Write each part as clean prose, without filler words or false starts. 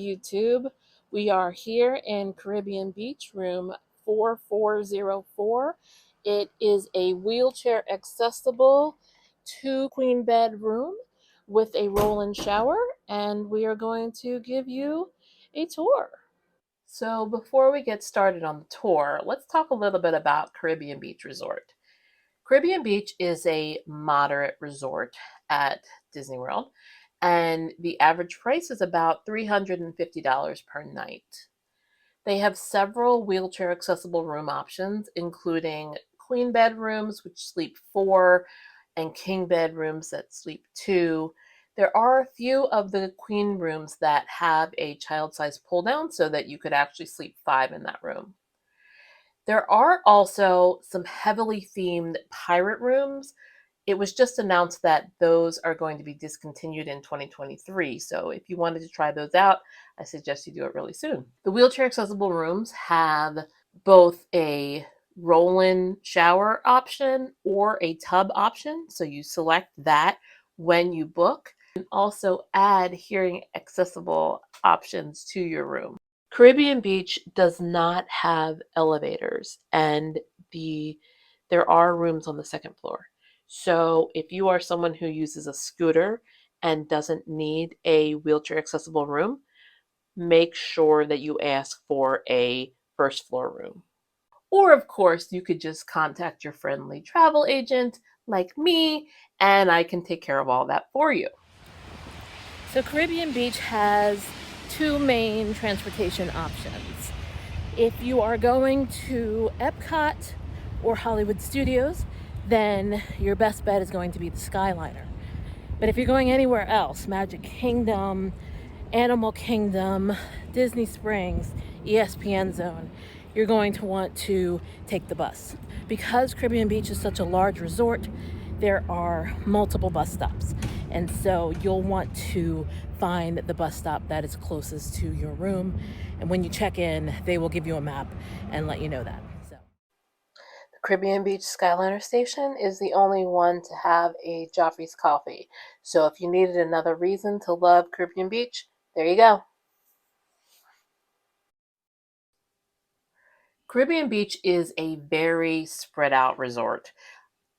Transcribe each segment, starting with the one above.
YouTube. We are here in Caribbean Beach, room 4404. It is a wheelchair accessible 2 queen bed room with a roll-in shower, and we are going to give you a tour. So before we get started on the tour, let's talk a little bit about Caribbean Beach Resort. Caribbean Beach is a moderate resort at Disney World, and the average price is about $350 per night. They have several wheelchair accessible room options, including queen bedrooms, which sleep 4, and king bedrooms that sleep 2. There are a few of the queen rooms that have a child size pull down so that you could actually sleep 5 in that room. There are also some heavily themed pirate rooms. It was just announced that those are going to be discontinued in 2023. So if you wanted to try those out, I suggest you do it really soon. The wheelchair accessible rooms have both a roll-in shower option or a tub option. So you select that when you book, and also add hearing accessible options to your room. Caribbean Beach does not have elevators, and there are rooms on the second floor. So if you are someone who uses a scooter and doesn't need a wheelchair accessible room, make sure that you ask for a first floor room. Or of course, you could just contact your friendly travel agent like me, and I can take care of all that for you. So Caribbean Beach has 2 main transportation options. If you are going to Epcot or Hollywood Studios, then your best bet is going to be the Skyliner. But if you're going anywhere else, Magic Kingdom, Animal Kingdom, Disney Springs, ESPN Zone, you're going to want to take the bus. Because Caribbean Beach is such a large resort, there are multiple bus stops. And so you'll want to find the bus stop that is closest to your room. And when you check in, they will give you a map and let you know that. The Caribbean Beach Skyliner station is the only one to have a Joffrey's coffee. So if you needed another reason to love Caribbean Beach, there you go. Caribbean Beach is a very spread out resort.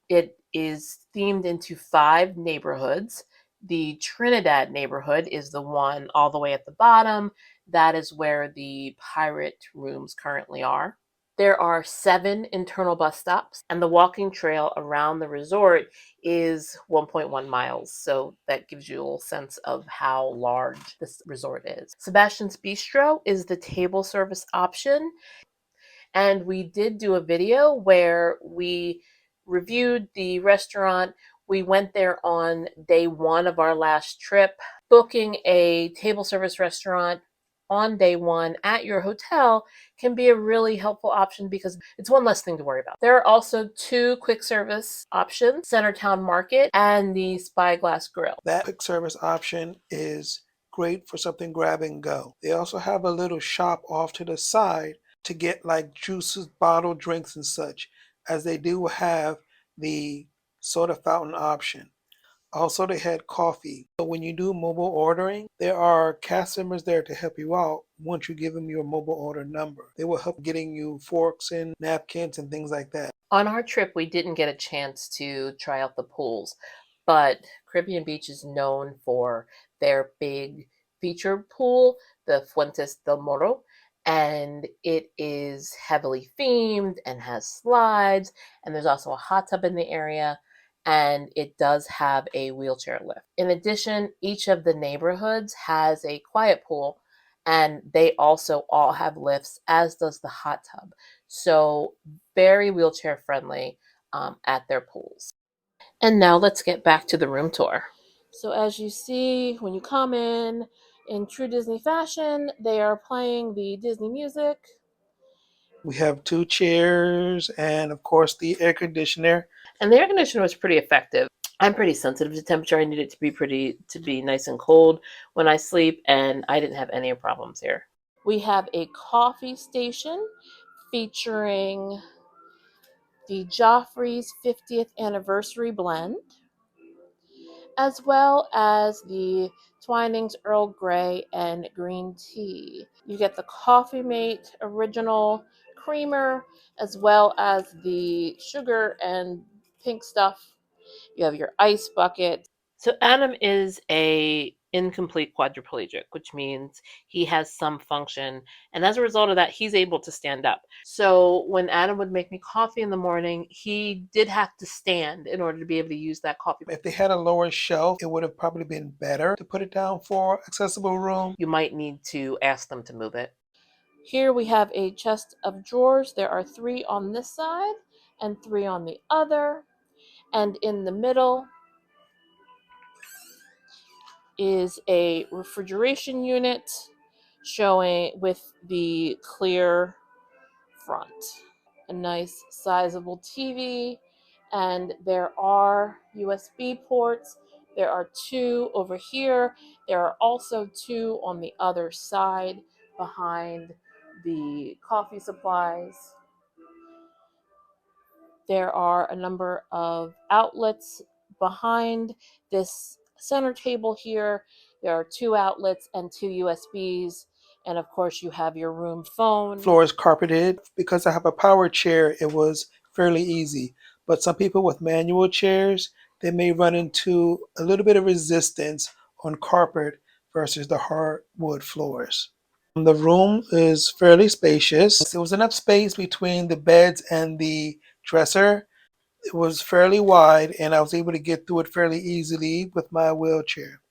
It is themed into 5 neighborhoods. The Trinidad neighborhood is the one all the way at the bottom. That is where the pirate rooms currently are. There are 7 internal bus stops, and the walking trail around the resort is 1.1 miles. So that gives you a little sense of how large this resort is. Sebastian's Bistro is the table service option. And we did do a video where we reviewed the restaurant. We went there on day 1 of our last trip. Booking a table service restaurant on day 1 at your hotel can be a really helpful option because it's one less thing to worry about. There are also 2 quick service options, Centertown Market and the Spyglass Grill. That quick service option is great for something grab and go. They also have a little shop off to the side to get like juices, bottled drinks and such, as they do have the soda fountain option. Also, they had coffee. So when you do mobile ordering, there are cast members there to help you out once you give them your mobile order number. They will help getting you forks and napkins and things like that. On our trip, we didn't get a chance to try out the pools, but Caribbean Beach is known for their big feature pool, the Fuentes del Moro, and it is heavily themed and has slides, and there's also a hot tub in the area, and it does have a wheelchair lift. In addition, each of the neighborhoods has a quiet pool, and they also all have lifts, as does the hot tub. So very wheelchair friendly at their pools. And now let's get back to the room tour. So as you see, when you come in true Disney fashion, they are playing the Disney music. We have 2 chairs and of course the air conditioner. And the air conditioner was pretty effective. I'm pretty sensitive to temperature. I need it to be nice and cold when I sleep, and I didn't have any problems here. We have a coffee station featuring the Joffrey's 50th anniversary blend. as well as the Twinings Earl Grey and green tea. You get the Coffee Mate Original Creamer, as well as the sugar and pink stuff. You have your ice bucket. So Adam is a incomplete quadriplegic, which means he has some function, and as a result of that, he's able to stand up. So when Adam would make me coffee in the morning, he did have to stand in order to be able to use that coffee. If they had a lower shelf, it would have probably been better to put it down for accessible room. You might need to ask them to move it. Here we have a chest of drawers. There are 3 on this side and 3 on the other, and in the middle is a refrigeration unit showing with the clear front. A nice sizable TV, and there are USB ports. There are 2 over here. There are also 2 on the other side behind the coffee supplies. There are a number of outlets behind this center table here. There are 2 outlets and 2 USBs. And of course, you have your room phone. Floor is carpeted. Because I have a power chair, it was fairly easy. But some people with manual chairs, they may run into a little bit of resistance on carpet versus the hardwood floors. The room is fairly spacious. There was enough space between the beds and the dresser. It was fairly wide, and I was able to get through it fairly easily with my wheelchair.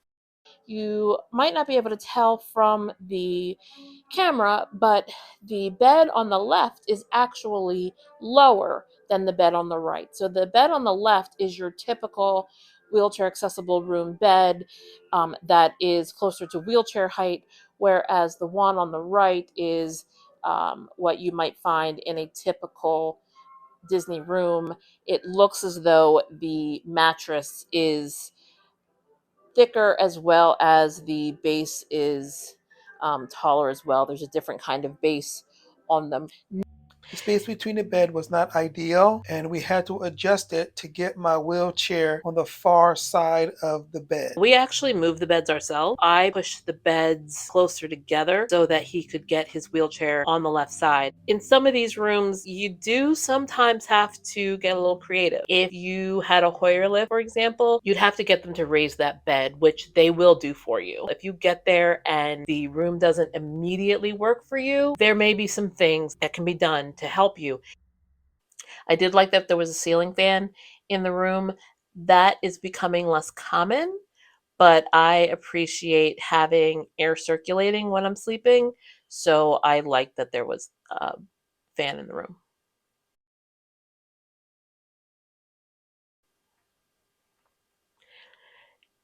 You might not be able to tell from the camera, but the bed on the left is actually lower than the bed on the right. So the bed on the left is your typical wheelchair accessible room bed that is closer to wheelchair height, whereas the one on the right is what you might find in a typical Disney room. It looks as though the mattress is thicker, as well as the base is taller as well. There's a different kind of base on them. The space between the bed was not ideal, and we had to adjust it to get my wheelchair on the far side of the bed. We actually moved the beds ourselves. I pushed the beds closer together so that he could get his wheelchair on the left side. In some of these rooms, you do sometimes have to get a little creative. If you had a Hoyer lift, for example, you'd have to get them to raise that bed, which they will do for you. If you get there and the room doesn't immediately work for you, there may be some things that can be done to help you. I did like that there was a ceiling fan in the room. That is becoming less common, but I appreciate having air circulating when I'm sleeping. So I like that there was a fan in the room.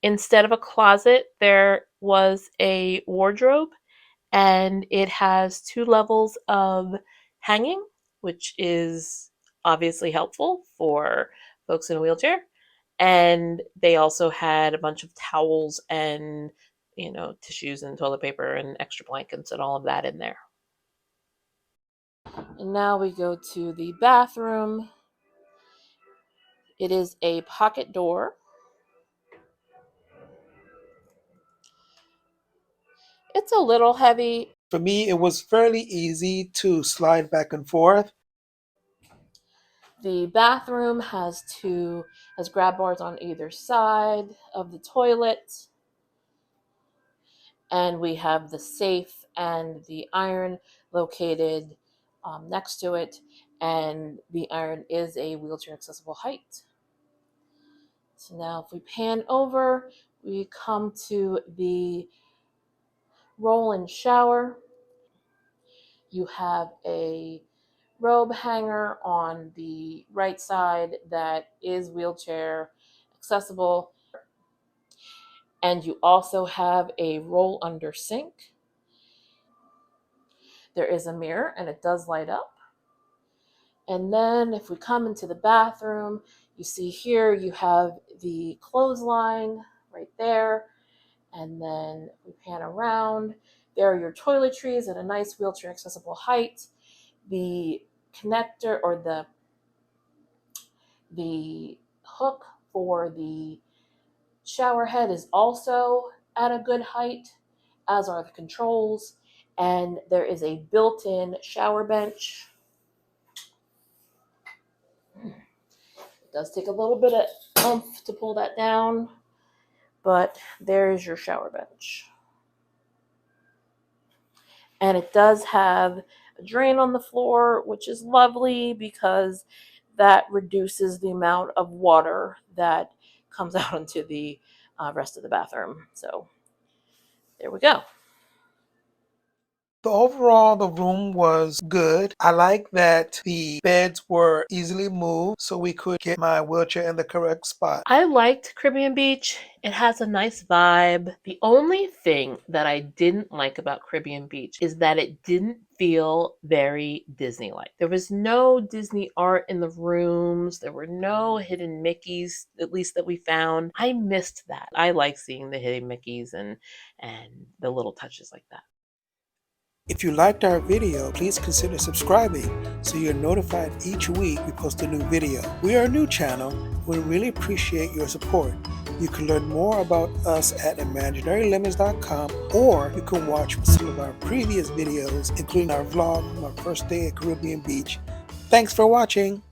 Instead of a closet, there was a wardrobe, and it has 2 levels of hanging, which is obviously helpful for folks in a wheelchair. And they also had a bunch of towels and, tissues and toilet paper and extra blankets and all of that in there. And now we go to the bathroom. It is a pocket door. It's a little heavy. For me, it was fairly easy to slide back and forth. The bathroom has grab bars on either side of the toilet. And we have the safe and the iron located next to it. And the iron is a wheelchair accessible height. So now if we pan over, we come to the roll-in shower. You have a robe hanger on the right side that is wheelchair accessible. And you also have a roll under sink. There is a mirror and it does light up. And then if we come into the bathroom, you see here you have the clothesline right there. And then if we pan around, there are your toiletries at a nice wheelchair accessible height. The connector or the hook for the Shower head is also at a good height, as are the controls, and there is a built-in shower bench. It does take a little bit of oomph to pull that down, but there's your shower bench. And it does have a drain on the floor, which is lovely because that reduces the amount of water that comes out into the rest of the bathroom. So there we go. So overall, the room was good. I like that the beds were easily moved so we could get my wheelchair in the correct spot. I liked Caribbean Beach. It has a nice vibe. The only thing that I didn't like about Caribbean Beach is that it didn't feel very Disney-like. There was no Disney art in the rooms. There were no hidden Mickeys, at least that we found. I missed that. I like seeing the hidden Mickeys and the little touches like that. If you liked our video, please consider subscribing so you're notified each week we post a new video. We are a new channel. We really appreciate your support. You can learn more about us at imaginarylemons.com, or you can watch some of our previous videos, including our vlog from our first day at Caribbean Beach. Thanks for watching.